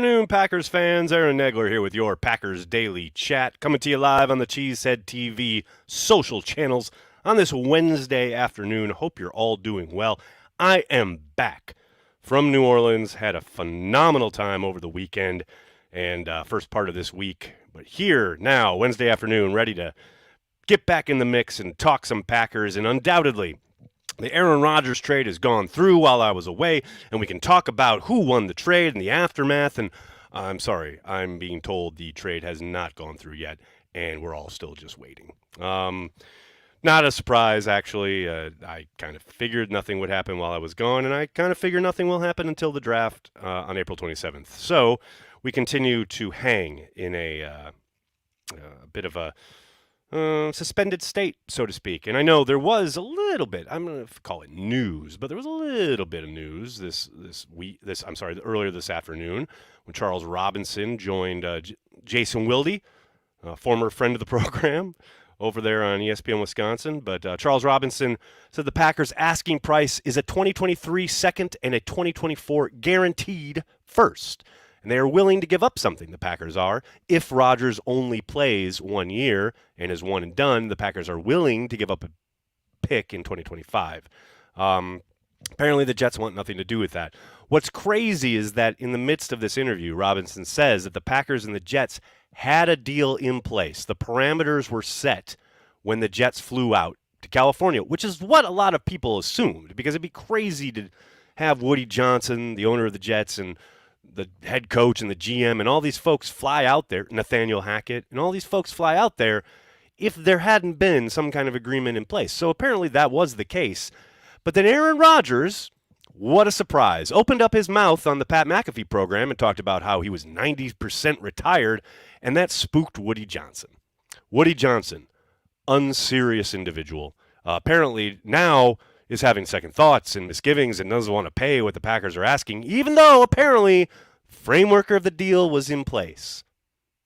afternoon, Packers fans. Aaron Negler here with your Packers Daily Chat, coming to you live on the Cheesehead TV social channels on this Wednesday afternoon. Hope you're all doing well. I am back from New Orleans. Had a phenomenal time over the weekend and first part of this week. But here now, Wednesday afternoon, ready to get back in the mix and talk some Packers. And undoubtedly, the Aaron Rodgers trade has gone through while I was away, and we can talk about who won the trade and the aftermath. And I'm sorry, I'm being told the trade has not gone through yet, and we're all still just waiting. Not a surprise, actually. I kind of figured nothing would happen while I was gone, and I kind of figure nothing will happen until the draft on April 27th. So we continue to hang in a bit of a suspended state, so to speak. And I know there was a little bit, I'm going to call it news, but there was a little bit of news earlier this afternoon when Charles Robinson joined Jason Wilde, a former friend of the program, over there on ESPN Wisconsin. But Charles Robinson said the Packers' asking price is a 2023 second and a 2024 guaranteed first. And they are willing to give up something, the Packers are. If Rodgers only plays 1 year and is one and done, the Packers are willing to give up a pick in 2025. Apparently the Jets want nothing to do with that. What's crazy is that in the midst of this interview, Robinson says that the Packers and the Jets had a deal in place. The parameters were set when the Jets flew out to California, which is what a lot of people assumed, because it'd be crazy to have Woody Johnson, the owner of the Jets, and the head coach and the GM and all these folks fly out there, Nathaniel Hackett, and all these folks fly out there if there hadn't been some kind of agreement in place. So apparently that was the case. But then Aaron Rodgers, what a surprise, opened up his mouth on the Pat McAfee program and talked about how he was 90% retired, and that spooked Woody Johnson. Woody Johnson, unserious individual, apparently now is having second thoughts and misgivings and doesn't want to pay what the Packers are asking, even though apparently framework of the deal was in place.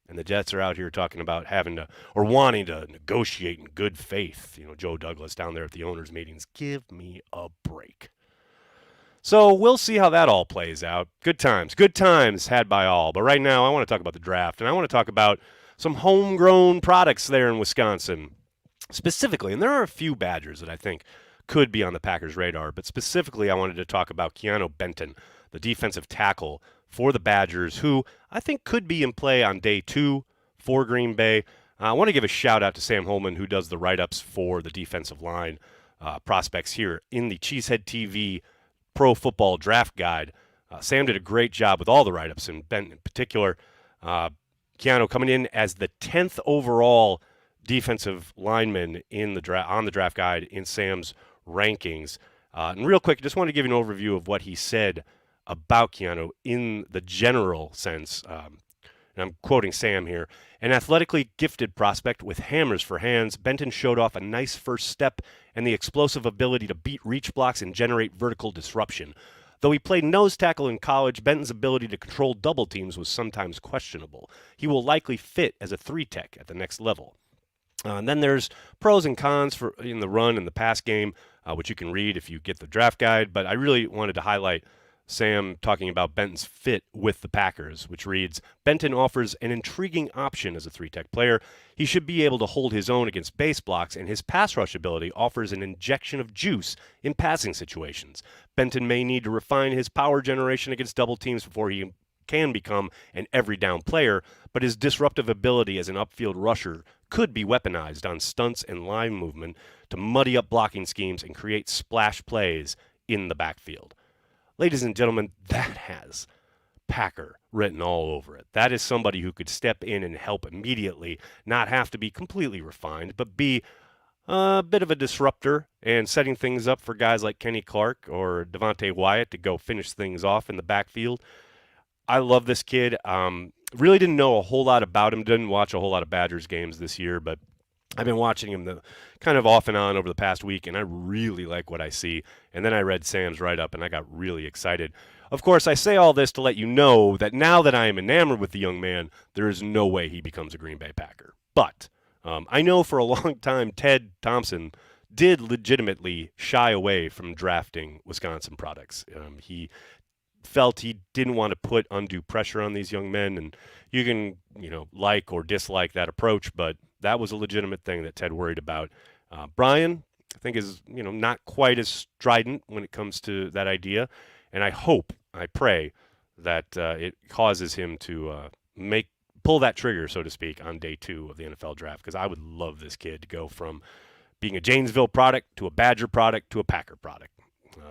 And the Jets are out here talking about having to or wanting to negotiate in good faith. You know, Joe Douglas down there at the owners' meetings. Give me a break. So we'll see how that all plays out. Good times had by all. But right now I want to talk about the draft, and I want to talk about some homegrown products there in Wisconsin specifically. And there are a few Badgers that I think could be on the Packers' radar, but specifically I wanted to talk about Keanu Benton, the defensive tackle for the Badgers, who I think could be in play on day 2 for Green Bay. I want to give a shout-out to Sam Holman, who does the write-ups for the defensive line prospects here in the Cheesehead TV Pro Football Draft Guide. Sam did a great job with all the write-ups, and Benton in particular. Keanu coming in as the 10th overall defensive lineman in the on the draft guide in Sam's rankings. And real quick, just want to give you an overview of what he said about Keanu in the general sense. And I'm quoting Sam here. An athletically gifted prospect with hammers for hands, Benton showed off a nice first step and the explosive ability to beat reach blocks and generate vertical disruption. Though he played nose tackle in college, Benton's ability to control double teams was sometimes questionable. He will likely fit as a 3-tech at the next level. And then there's pros and cons for in the run and the pass game, which you can read if you get the draft guide. But I really wanted to highlight Sam talking about Benton's fit with the Packers, which reads, Benton offers an intriguing option as a 3-tech player. He should be able to hold his own against base blocks, and his pass rush ability offers an injection of juice in passing situations. Benton may need to refine his power generation against double teams before he can become an every down player, but his disruptive ability as an upfield rusher could be weaponized on stunts and line movement to muddy up blocking schemes and create splash plays in the backfield. Ladies and gentlemen, that has Packer written all over it. That is somebody who could step in and help immediately, not have to be completely refined, but be a bit of a disruptor and setting things up for guys like Kenny Clark or Devontae Wyatt to go finish things off in the backfield. I love this kid. Really didn't know a whole lot about him. Didn't watch a whole lot of Badgers games this year, but I've been watching him kind of off and on over the past week, and I really like what I see. And then I read Sam's write-up, and I got really excited. Of course, I say all this to let you know that now that I am enamored with the young man, there is no way he becomes a Green Bay Packer. But I know for a long time Ted Thompson did legitimately shy away from drafting Wisconsin products. He felt he didn't want to put undue pressure on these young men. And you can, like or dislike that approach, but that was a legitimate thing that Ted worried about. Brian, I think, is, not quite as strident when it comes to that idea. And I pray that it causes him to pull that trigger, so to speak, on day 2 of the NFL draft, because I would love this kid to go from being a Janesville product to a Badger product to a Packer product.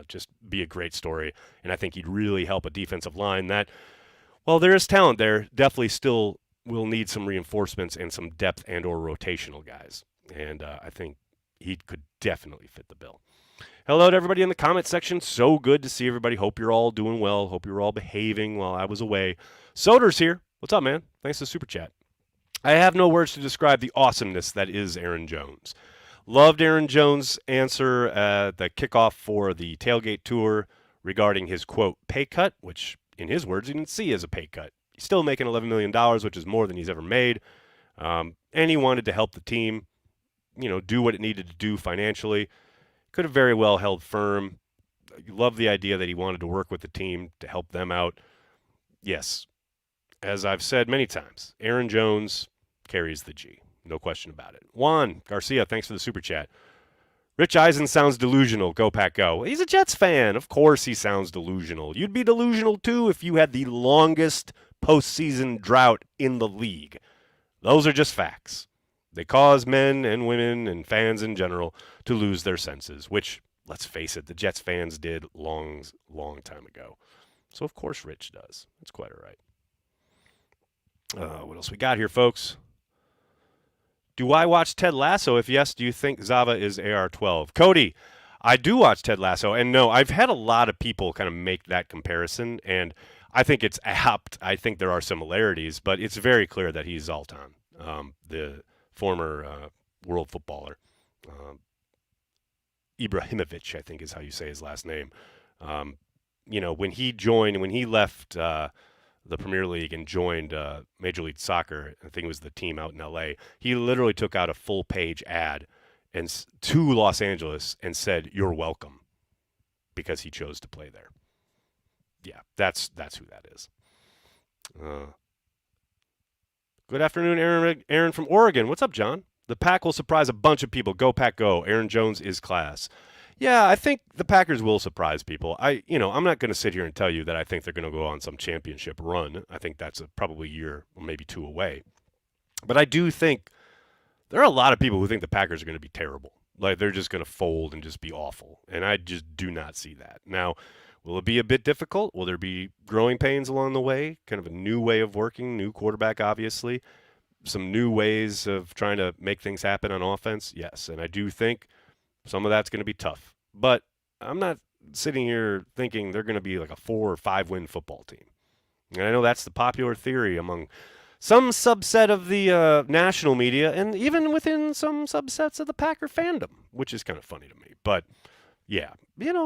Just be a great story, and I think he'd really help a defensive line that, well, there is talent there, definitely still will need some reinforcements and some depth and or rotational guys, and I think he could definitely fit the bill. Hello to everybody in the comment section. So good to see everybody. Hope you're all doing well. Hope you're all behaving while I was away. Soder's here. What's up, man? Thanks for the super chat. I have no words to describe the awesomeness that is Aaron Jones. Loved Aaron Jones' answer at the kickoff for the tailgate tour regarding his, quote, pay cut, which in his words he didn't see as a pay cut. He's still making $11 million, which is more than he's ever made. And he wanted to help the team, do what it needed to do financially. Could have very well held firm. Love the idea that he wanted to work with the team to help them out. Yes, as I've said many times, Aaron Jones carries the G. No question about it. Juan Garcia, thanks for the super chat. Rich Eisen sounds delusional. Go Pack Go. He's a Jets fan. Of course he sounds delusional. You'd be delusional too if you had the longest postseason drought in the league. Those are just facts. They cause men and women and fans in general to lose their senses, which, let's face it, the Jets fans did long time ago. So, of course, Rich does. That's quite all right. What else we got here, folks? Do I watch Ted Lasso? If yes, do you think Zava is AR-12? Cody, I do watch Ted Lasso, and no, I've had a lot of people kind of make that comparison, and I think it's apt. I think there are similarities, but it's very clear that he's Zoltan, the former world footballer. Ibrahimovic, I think is how you say his last name. When he left the Premier League and joined Major League Soccer, I think it was the team out in L.A., he literally took out a full-page ad to Los Angeles and said, "You're welcome," because he chose to play there. Yeah, that's who that is. Good afternoon, Aaron from Oregon. What's up, John? The Pack will surprise a bunch of people. Go Pack Go. Aaron Jones is class. Yeah, I think the Packers will surprise people. I'm not going to sit here and tell you that I think they're going to go on some championship run. I think that's probably a year or maybe 2 away. But I do think there are a lot of people who think the Packers are going to be terrible. Like, they're just going to fold and just be awful. And I just do not see that. Now, will it be a bit difficult? Will there be growing pains along the way? Kind of a new way of working, new quarterback, obviously. Some new ways of trying to make things happen on offense? Yes. And I do think some of that's going to be tough. But I'm not sitting here thinking they're going to be like a 4 or 5 win football team. And I know that's the popular theory among some subset of the national media and even within some subsets of the Packer fandom, which is kind of funny to me. But, yeah,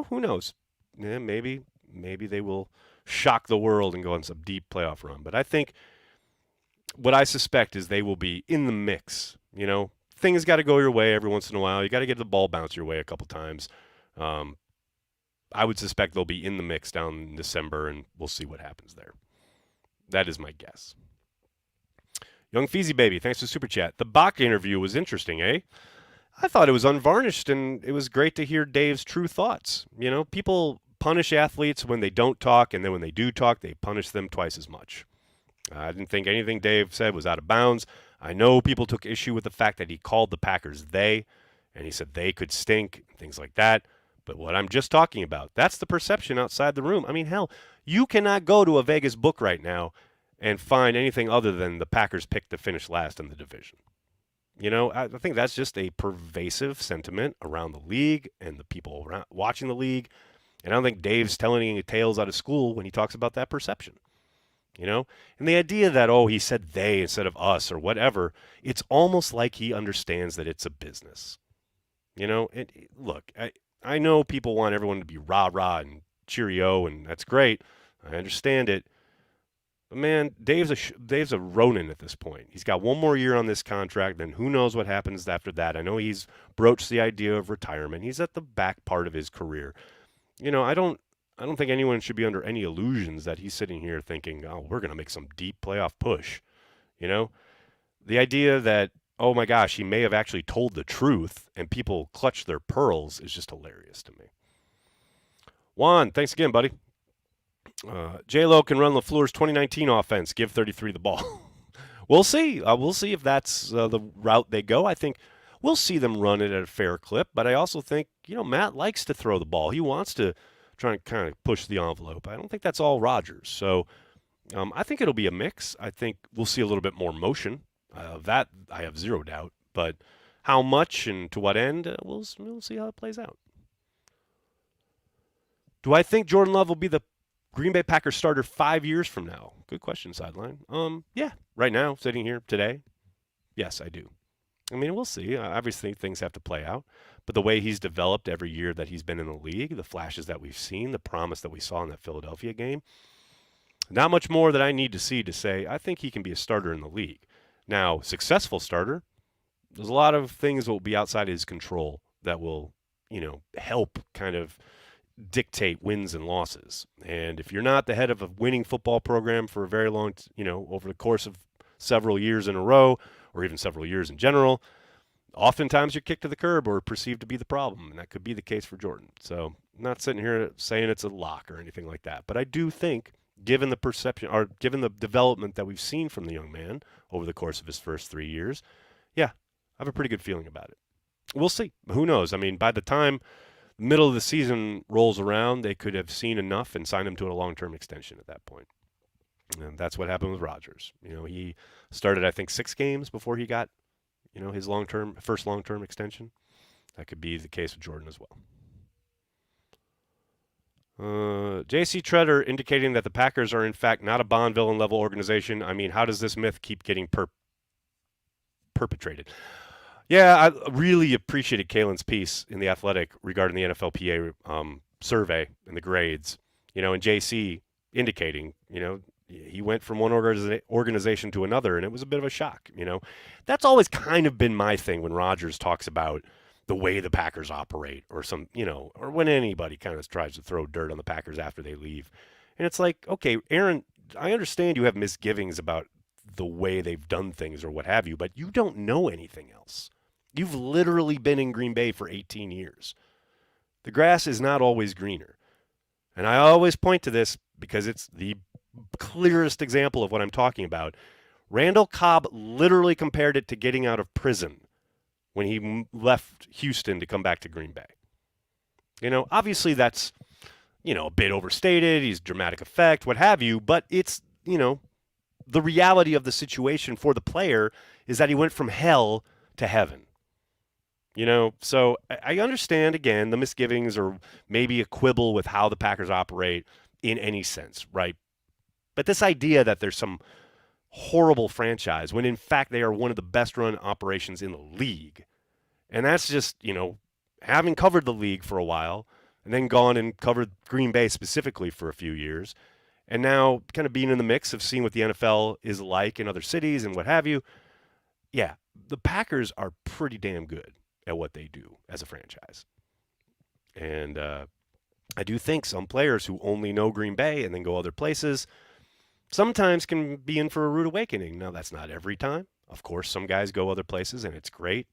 who knows? Yeah, maybe they will shock the world and go on some deep playoff run. But I think what I suspect is they will be in the mix. Things got to go your way every once in a while. You got to get the ball bounce your way a couple times. I would suspect they'll be in the mix down in December, and we'll see what happens there. That is my guess. Young Feezy Baby, thanks for the super chat. The Bach interview was interesting, eh? I thought it was unvarnished, and it was great to hear Dave's true thoughts. People punish athletes when they don't talk, and then when they do talk, they punish them twice as much. I didn't think anything Dave said was out of bounds. I know people took issue with the fact that he called the Packers they, and he said they could stink, things like that. But what I'm just talking about, that's the perception outside the room. I mean, hell, you cannot go to a Vegas book right now and find anything other than the Packers picked to finish last in the division. I think that's just a pervasive sentiment around the league and the people around watching the league. And I don't think Dave's telling any tales out of school when he talks about that perception. And the idea that, he said they instead of us or whatever, it's almost like he understands that it's a business. Look, I know people want everyone to be rah-rah and cheerio, and that's great. I understand it. But, man, Dave's a Ronin at this point. He's got one more year on this contract, then who knows what happens after that. I know he's broached the idea of retirement. He's at the back part of his career. I don't think anyone should be under any illusions that he's sitting here thinking, oh, we're going to make some deep playoff push. You know, the idea that, oh my gosh, he may have actually told the truth and people clutch their pearls is just hilarious to me. Juan, thanks again, buddy. J-Lo can run LaFleur's 2019 offense. Give 33 the ball. We'll see. We'll see if that's the route they go. I think we'll see them run it at a fair clip, but I also think, Matt likes to throw the ball. He wants to try and kind of push the envelope. I don't think that's all Rodgers. So I think it'll be a mix. I think we'll see a little bit more motion. That I have zero doubt. But how much and to what end, we'll see how it plays out. Do I think Jordan Love will be the Green Bay Packers starter 5 years from now? Good question, Sideline. Yeah, right now, sitting here today, yes, I do. I mean, we'll see. Obviously, things have to play out. But the way he's developed every year that he's been in the league, the flashes that we've seen, the promise that we saw in that Philadelphia game, not much more that I need to see to say I think he can be a starter in the league. Now, successful starter, there's a lot of things that will be outside his control that will, help kind of dictate wins and losses. And if you're not the head of a winning football program for a very long, over the course of several years in a row or even several years in general, oftentimes you're kicked to the curb or perceived to be the problem. And that could be the case for Jordan. So I'm not sitting here saying it's a lock or anything like that. But I do think, given the perception or given the development that we've seen from the young man over the course of his first 3 years, yeah, I have a pretty good feeling about it. We'll see. Who knows? I mean, by the time middle of the season rolls around, they could have seen enough and signed him to a long-term extension at that point. And that's what happened with Rodgers. He started, I think, 6 games before he got, his first long-term extension. That could be the case with Jordan as well. J.C. Treader indicating that the Packers are, in fact, not a Bond villain-level organization. I mean, how does this myth keep getting perpetrated? Yeah, I really appreciated Kalen's piece in The Athletic regarding the NFLPA survey and the grades. And JC indicating, he went from one organization to another, and it was a bit of a shock. That's always kind of been my thing when Rodgers talks about the way the Packers operate or or when anybody kind of tries to throw dirt on the Packers after they leave. And it's like, okay, Aaron, I understand you have misgivings about the way they've done things or what have you, but you don't know anything else. You've literally been in Green Bay for 18 years. The grass is not always greener. And I always point to this because it's the clearest example of what I'm talking about. Randall Cobb literally compared it to getting out of prison when he left Houston to come back to Green Bay. Obviously that's, a bit overstated. He's dramatic effect, what have you. But it's, the reality of the situation for the player is that he went from hell to heaven. So I understand, again, the misgivings or maybe a quibble with how the Packers operate in any sense, right? But this idea that there's some horrible franchise when, in fact, they are one of the best-run operations in the league. And that's just, having covered the league for a while and then gone and covered Green Bay specifically for a few years, and now kind of being in the mix of seeing what the NFL is like in other cities and what have you. Yeah, the Packers are pretty damn good at what they do as a franchise. And I do think some players who only know Green Bay and then go other places sometimes can be in for a rude awakening. Now, that's not every time. Of course, some guys go other places, and it's great.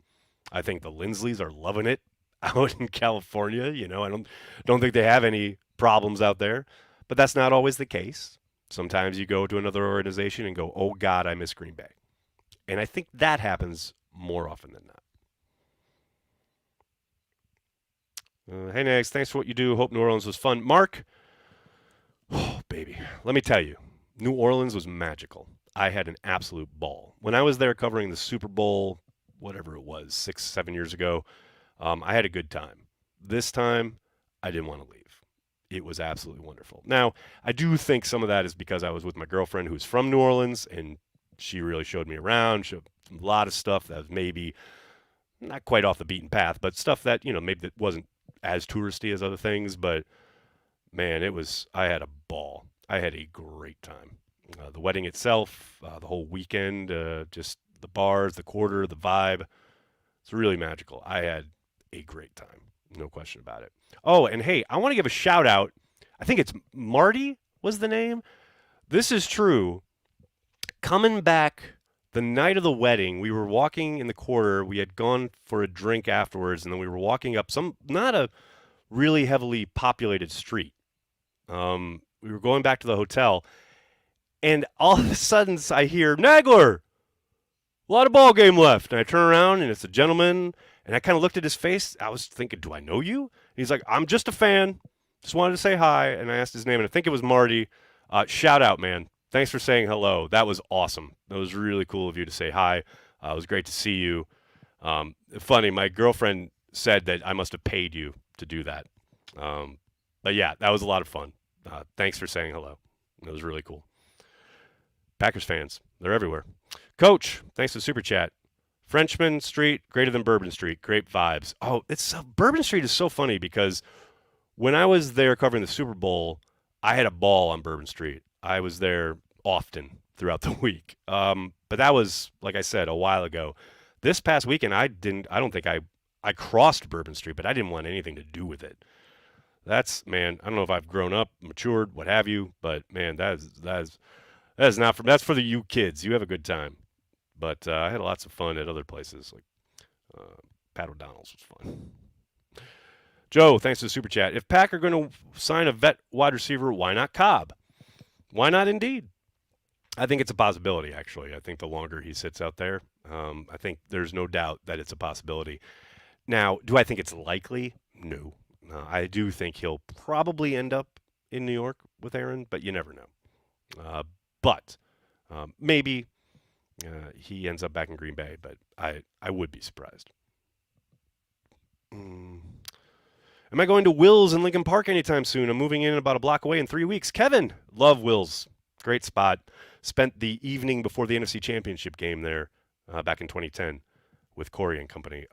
I think the Linsleys are loving it out in California. I don't think they have any problems out there. But that's not always the case. Sometimes you go to another organization and go, oh, God, I miss Green Bay. And I think that happens more often than not. Hey, Nags, thanks for what you do. Hope New Orleans was fun. Mark, oh, baby, let me tell you, New Orleans was magical. I had an absolute ball. When I was there covering the Super Bowl, whatever it was, 6-7 years ago, I had a good time. This time, I didn't want to leave. It was absolutely wonderful. Now, I do think some of that is because I was with my girlfriend who's from New Orleans, and she really showed me around, showed a lot of stuff that was maybe not quite off the beaten path, but stuff that, maybe that wasn't as touristy as other things. But, man, I had a ball. I had a great time. The wedding itself, the whole weekend, just the bars, the quarter, the vibe. It's really magical. I had a great time. No question about it. Oh, and hey, I want to give a shout out. I think it's Marty was the name. This is true. Coming back the night of the wedding, we were walking in the quarter. We had gone for a drink afterwards, and then we were walking up some not a really heavily populated street. We were going back to the hotel, and all of a sudden I hear Nagler, a lot of ball game left. And I turn around, and it's a gentleman, and I kind of looked at his face. I was thinking, do I know you? And he's like, I'm just a fan. Just wanted to say hi. And I asked his name, and I think it was Marty. Shout out, man. Thanks for saying hello. That was awesome. That was really cool of you to say hi. It was great to see you. Funny, my girlfriend said that I must have paid you to do that. But yeah, that was a lot of fun. Thanks for saying hello. It was really cool. Packers fans, they're everywhere. Coach, thanks for the super chat. Frenchman Street, greater than Bourbon Street. Great vibes. Oh, Bourbon Street is so funny because when I was there covering the Super Bowl, I had a ball on Bourbon Street. I was there often throughout the week. But that was, like I said, a while ago. This past weekend, I don't think I crossed Bourbon Street, but I didn't want anything to do with it. Man, I don't know if I've grown up, matured, what have you, but man, that is not that's for the you kids. You have a good time. But I had lots of fun at other places, like Pat O'Donnell's was fun. Joe, thanks for the super chat. If Pack are going to sign a vet wide receiver, why not Cobb? Why not indeed? I think it's a possibility, actually. I think the longer he sits out there, I think there's no doubt that it's a possibility. Now, do I think it's likely? No. I do think he'll probably end up in New York with Aaron, but you never know. But maybe he ends up back in Green Bay, but I would be surprised. Am I going to Will's in Lincoln Park anytime soon? I'm moving in about a block away in 3 weeks. Kevin, love Will's. Great spot. Spent the evening before the NFC Championship game there back in 2010 with Corey and company.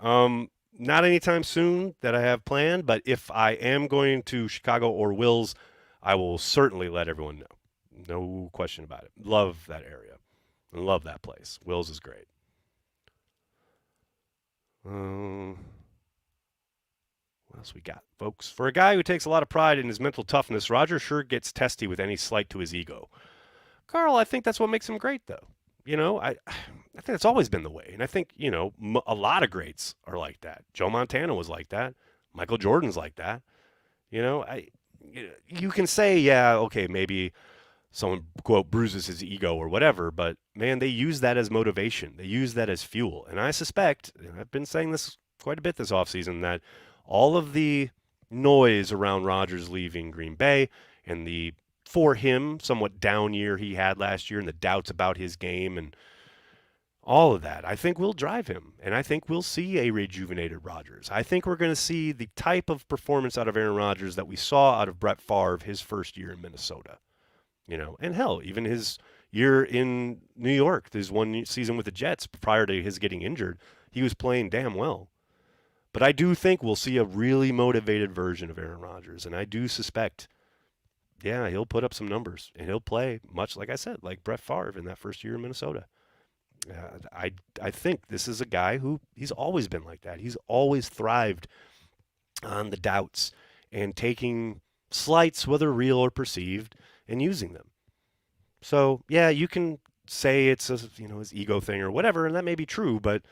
Not anytime soon that I have planned, but if I am going to Chicago or Will's, I will certainly let everyone know. No question about it. Love that area. Love that place. Will's is great. What else we got, folks? For a guy who takes a lot of pride in his mental toughness, Roger sure gets testy with any slight to his ego. Carl, I think that's what makes him great, though. You know, I think that's always been the way. And I think, you know, a lot of greats are like that. Joe Montana was like that. Michael Jordan's like that. You know, you can say, yeah, okay, maybe someone, quote, bruises his ego or whatever, but, man, they use that as motivation. They use that as fuel. And I suspect, and I've been saying this quite a bit this offseason, that all of the noise around Rodgers leaving Green Bay and the, for him, somewhat down year he had last year and the doubts about his game and all of that, I think will drive him. And I think we'll see a rejuvenated Rodgers. I think we're going to see the type of performance out of Aaron Rodgers that we saw out of Brett Favre his first year in Minnesota. You know, and hell, even his year in New York, his one season with the Jets prior to his getting injured, he was playing damn well. But I do think we'll see a really motivated version of Aaron Rodgers. And I do suspect, yeah, he'll put up some numbers. And he'll play much, like I said, like Brett Favre in that first year in Minnesota. I think this is a guy who, he's always been like that. He's always thrived on the doubts and taking slights, whether real or perceived, and using them. So, yeah, you can say it's a, you know, his ego thing or whatever, and that may be true, but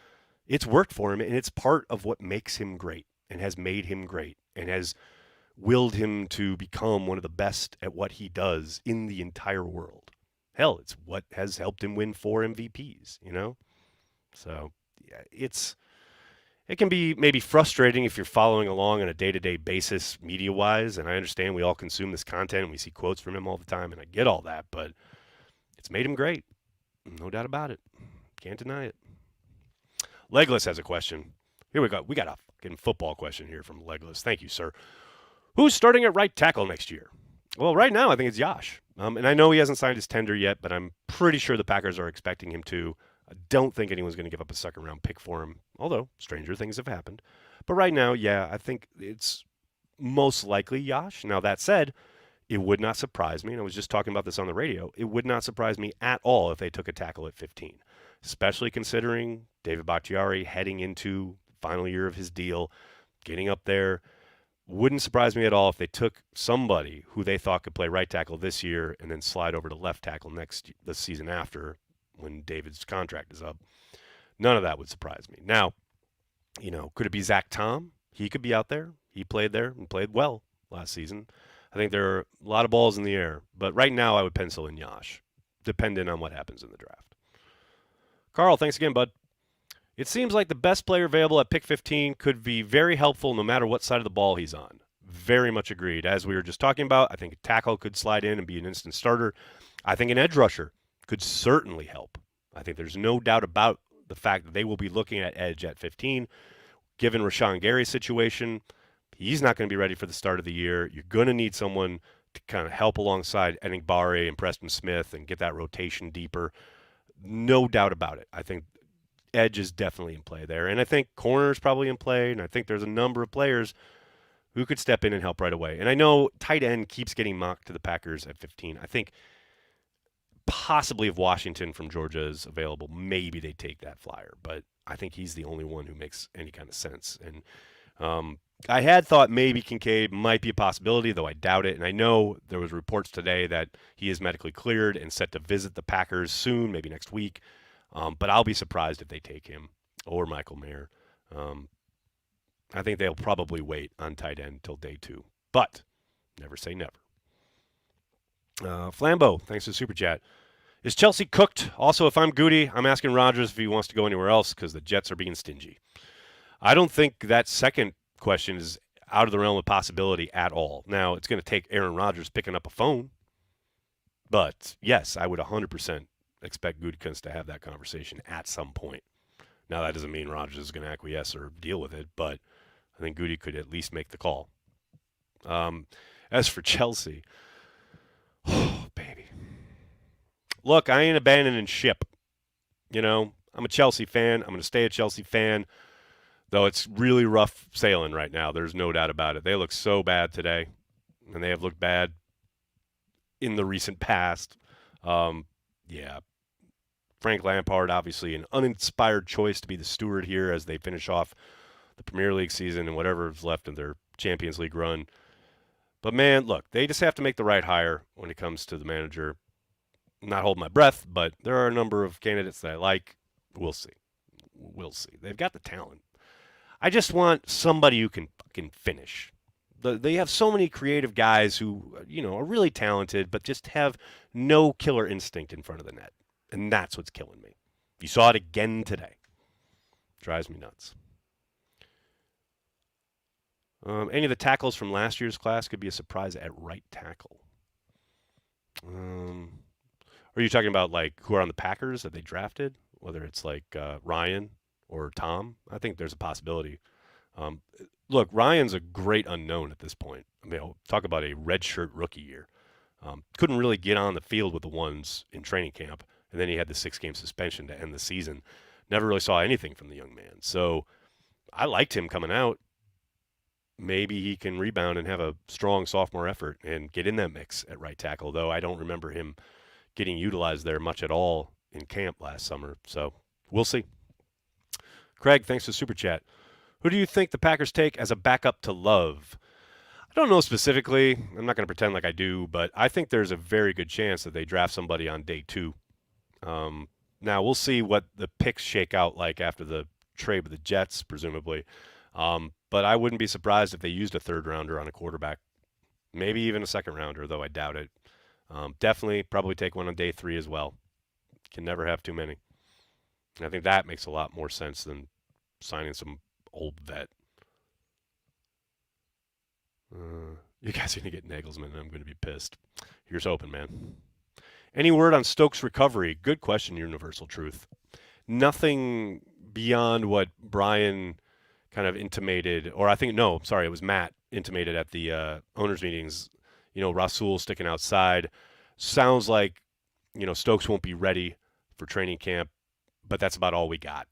it's worked for him, and it's part of what makes him great and has made him great and has willed him to become one of the best at what he does in the entire world. Hell, it's what has helped him win 4 MVPs, you know? So, yeah, it can be maybe frustrating if you're following along on a day-to-day basis media-wise, and I understand we all consume this content and we see quotes from him all the time, and I get all that, but it's made him great. No doubt about it. Can't deny it. Legless has a question. Here we go. We got a fucking football question here from Legless. Thank you, sir. Who's starting at right tackle next year? Well, right now I think it's Yash. And I know he hasn't signed his tender yet, but I'm pretty sure the Packers are expecting him to. I don't think anyone's going to give up a second-round pick for him, although stranger things have happened. But right now, yeah, I think it's most likely Yash. Now, that said, it would not surprise me, and I was just talking about this on the radio, it would not surprise me at all if they took a tackle at 15, especially considering David Bakhtiari heading into the final year of his deal, getting up there. Wouldn't surprise me at all if they took somebody who they thought could play right tackle this year and then slide over to left tackle the season after when David's contract is up. None of that would surprise me. Now, could it be Zach Tom? He could be out there. He played there and played well last season. I think there are a lot of balls in the air, but right now I would pencil in Yash, depending on what happens in the draft. Carl, thanks again, bud. It seems like the best player available at pick 15 could be very helpful no matter what side of the ball he's on. Very much agreed. As we were just talking about, I think a tackle could slide in and be an instant starter. I think an edge rusher could certainly help. I think there's no doubt about the fact that they will be looking at edge at 15. Given Rashawn Gary's situation, he's not going to be ready for the start of the year. You're going to need someone to kind of help alongside Enigbare and Preston Smith and get that rotation deeper. No doubt about it. I think edge is definitely in play there. And I think corner is probably in play, and I think there's a number of players who could step in and help right away. And I know tight end keeps getting mocked to the Packers at 15. I think possibly if Washington from Georgia is available, maybe they take that flyer. But I think he's the only one who makes any kind of sense. And I had thought maybe Kincaid might be a possibility, though I doubt it. And I know there was reports today that he is medically cleared and set to visit the Packers soon, maybe next week. But I'll be surprised if they take him or Michael Mayer. I think they'll probably wait on tight end until day 2. But never say never. Flambeau, thanks for the super chat. Is Chelsea cooked? Also, if I'm Goody, I'm asking Rodgers if he wants to go anywhere else because the Jets are being stingy. I don't think that second question is out of the realm of possibility at all. Now, it's going to take Aaron Rodgers picking up a phone. But, yes, I would 100% expect Gutekunst to have that conversation at some point. Now, that doesn't mean Rodgers is going to acquiesce or deal with it, but I think Goody could at least make the call. As for Chelsea, oh, baby. Look, I ain't abandoning ship. I'm a Chelsea fan. I'm going to stay a Chelsea fan, though it's really rough sailing right now. There's no doubt about it. They look so bad today, and they have looked bad in the recent past. Yeah. Frank Lampard, obviously an uninspired choice to be the steward here as they finish off the Premier League season and whatever is left of their Champions League run. But, man, look, they just have to make the right hire when it comes to the manager. I'm not holding my breath, but there are a number of candidates that I like. We'll see. We'll see. They've got the talent. I just want somebody who can fucking finish. They have so many creative guys who, are really talented, but just have no killer instinct in front of the net. And that's what's killing me. You saw it again today. Drives me nuts. Any of the tackles from last year's class could be a surprise at right tackle. Are you talking about, who are on the Packers that they drafted? Whether it's, Ryan or Tom? I think there's a possibility. Look, Ryan's a great unknown at this point. I mean, talk about a redshirt rookie year. Couldn't really get on the field with the ones in training camp, and then he had the 6-game suspension to end the season. Never really saw anything from the young man. So I liked him coming out. Maybe he can rebound and have a strong sophomore effort and get in that mix at right tackle, though I don't remember him getting utilized there much at all in camp last summer. So we'll see. Craig, thanks for the super chat. Who do you think the Packers take as a backup to Love? I don't know specifically. I'm not going to pretend like I do, but I think there's a very good chance that they draft somebody on day 2. Now, we'll see what the picks shake out like after the trade with the Jets, presumably. But I wouldn't be surprised if they used a 3rd-rounder on a quarterback. Maybe even a 2nd-rounder, though I doubt it. Definitely probably take one on day 3 as well. Can never have too many. And I think that makes a lot more sense than signing some old vet. You guys are going to get Nagelsmann, and I'm going to be pissed. Here's hoping, man. Any word on Stokes' recovery? Good question, Universal Truth. Nothing beyond what Brian kind of intimated, or it was Matt intimated at the owners' meetings. Rasul sticking outside. Sounds like, Stokes won't be ready for training camp, but that's about all we got.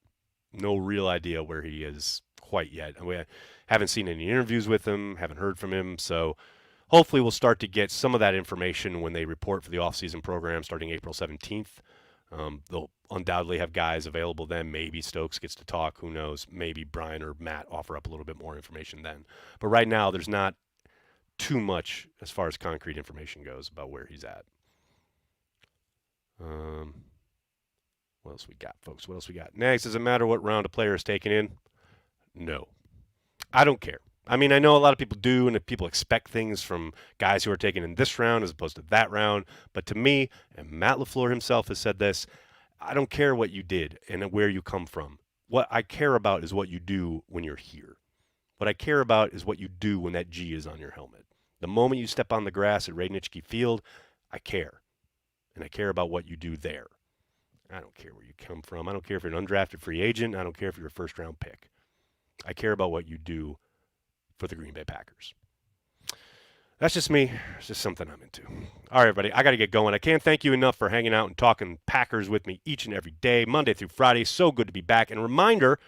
No real idea where he is quite yet. We haven't seen any interviews with him, haven't heard from him, so hopefully we'll start to get some of that information when they report for the off-season program starting April 17th. They'll undoubtedly have guys available then. Maybe Stokes gets to talk. Who knows? Maybe Brian or Matt offer up a little bit more information then. But right now, there's not too much as far as concrete information goes about where he's at. What else we got, folks? What else we got? Next, does it matter what round a player is taken in? No. I don't care. I mean, I know a lot of people do, and people expect things from guys who are taken in this round as opposed to that round. But to me, and Matt LaFleur himself has said this, I don't care what you did and where you come from. What I care about is what you do when you're here. What I care about is what you do when that G is on your helmet. The moment you step on the grass at Radnički Field, I care. And I care about what you do there. I don't care where you come from. I don't care if you're an undrafted free agent. I don't care if you're a first-round pick. I care about what you do for the Green Bay Packers. That's just me. It's just something I'm into. All right, everybody, I got to get going. I can't thank you enough for hanging out and talking Packers with me each and every day, Monday through Friday. So good to be back. And a reminder,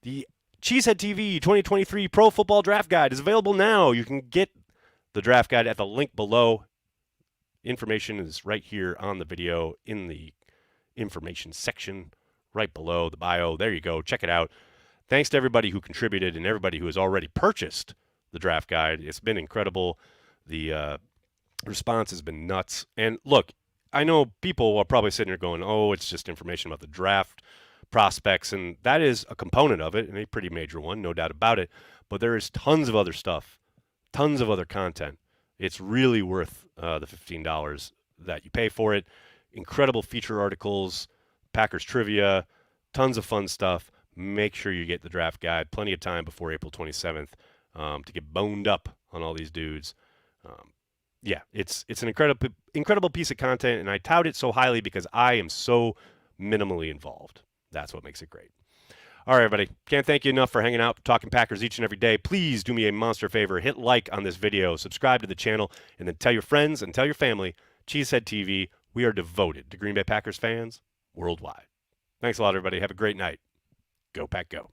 the Cheesehead TV 2023 Pro Football Draft Guide is available now. You can get the draft guide at the link below. Information is right here on the video in the information section right below the bio. There you go. Check it out. Thanks to everybody who contributed and everybody who has already purchased the draft guide. It's been incredible. The response has been nuts. And look, I know people are probably sitting here going, oh, it's just information about the draft prospects, and that is a component of it, and a pretty major one, no doubt about it. But there is tons of other stuff, tons of other content. It's really worth the $15 that you pay for it. Incredible feature articles, Packers trivia, tons of fun stuff. Make sure you get the draft guide. Plenty of time before April 27th to get boned up on all these dudes. Yeah, it's an incredible piece of content, and I tout it so highly because I am so minimally involved. That's what makes it great. All right, everybody. Can't thank you enough for hanging out, talking Packers each and every day. Please do me a monster favor. Hit like on this video, subscribe to the channel, and then tell your friends and tell your family. Cheesehead TV, we are devoted to Green Bay Packers fans worldwide. Thanks a lot, everybody. Have a great night. Go Pack Go.